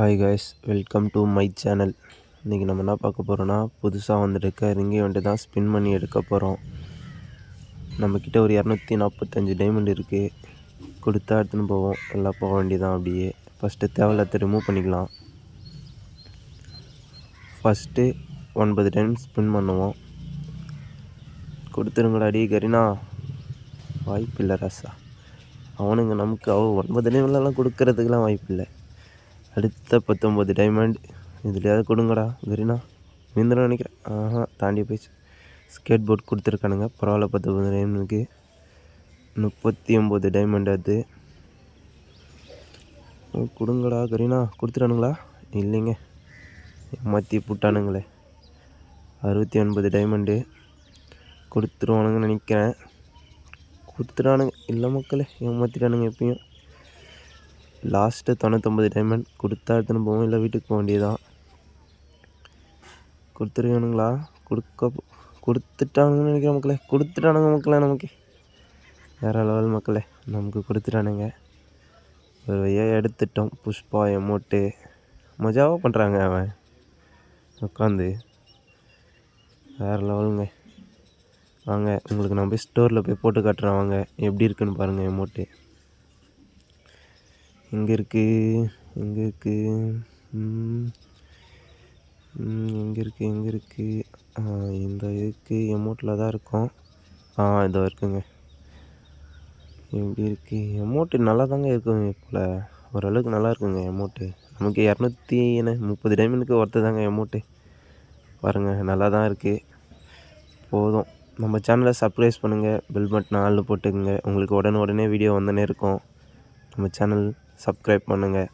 Hi guys, welcome to my channel. இன்றைக்கி நம்ம என்ன பார்க்க போகிறோன்னா, புதுசாக வந்துருக்க ரிங்கி வந்துட்டு தான் ஸ்பின் பண்ணி எடுக்க போகிறோம். நம்மக்கிட்ட ஒரு 245 டைமண்ட் இருக்குது. கொடுத்தா எடுத்துன்னு போவோம், எல்லாம் போக வேண்டியதான். அப்படியே ஃபஸ்ட்டு தேவையில்லாத ரிமூவ் பண்ணிக்கலாம். ஃபஸ்ட்டு 9 டைம் ஸ்பின் பண்ணுவோம். கொடுத்துருங்கடாடி கரீனா. வாய்ப்பு இல்லை ராசா. அவனுங்க நமக்கு 9 டைம்லலாம் கொடுக்கறதுக்கெலாம் வாய்ப்பு இல்லை. அடுத்த 19 டைமண்ட் இதுலையாவது கொடுங்கடா கரீனா. விழுந்துடும் நினைக்கிறேன். தாண்டி போயிடுச்சு. ஸ்கேட் போர்ட் கொடுத்துருக்கானுங்க, பரவாயில்ல. 19 டைமண்டுக்கு 39 டைமண்ட். அது கொடுங்கடா கரீனா. கொடுத்துட்டானுங்களா? இல்லைங்க, ஏமாற்றி போட்டானுங்களே. 69 டைமண்டு கொடுத்துருவானுங்கன்னு நினைக்கிறேன். கொடுத்துட்டானுங்க. இல்லை மக்களே, ஏமாற்றிட்டானுங்க. எப்பயும் லாஸ்ட்டு 99 டைமண்ட் கொடுத்தா எடுத்துன்னு போவோம், இல்லை வீட்டுக்கு போக வேண்டியதான். கொடுத்துருவானுங்களா? கொடுத்துட்டானுங்கன்னு நினைக்கிறேன் மக்களே. கொடுத்துட்டானுங்க மக்களே. நமக்கு வேறு லெவல் மக்களே, நமக்கு கொடுத்துட்டானுங்க. ஒரு வழியாக எடுத்துட்டோம். புஷ்பா எமோட்டு மஜாவாக பண்ணுறாங்க. அவன் உட்காந்து வேறு லெவலுங்க. வாங்க, உங்களுக்கு நான் போய் ஸ்டோரில் போய் போட்டு காட்டுறேன். வாங்க, எப்படி இருக்குன்னு பாருங்கள். எமோட்டு எங்கே இருக்குது? எங்கே இருக்குது? இந்த இதுக்கு எமோட்டில் தான் இருக்கும். இதோ இருக்குங்க. எப்படி இருக்குது எமோட்டு? நல்லா தாங்க இருக்குங்க. இப்போ ஓரளவுக்கு நல்லா இருக்குங்க எமோட்டு. நமக்கு 230 டைமண்டுக்கு ஒருத்தர் தாங்க எமோட்டு. பாருங்கள், நல்லா தான் இருக்குது. போதும். நம்ம சேனலை சப்ஸ்கிரைப் பண்ணுங்கள், பெல் பட்டன் ஆல்னு போட்டுக்குங்க. உங்களுக்கு உடனே வீடியோ வந்துன்னே இருக்கும். நம்ம சேனல் சப்ஸ்கிரைப் பண்ணுங்கள்.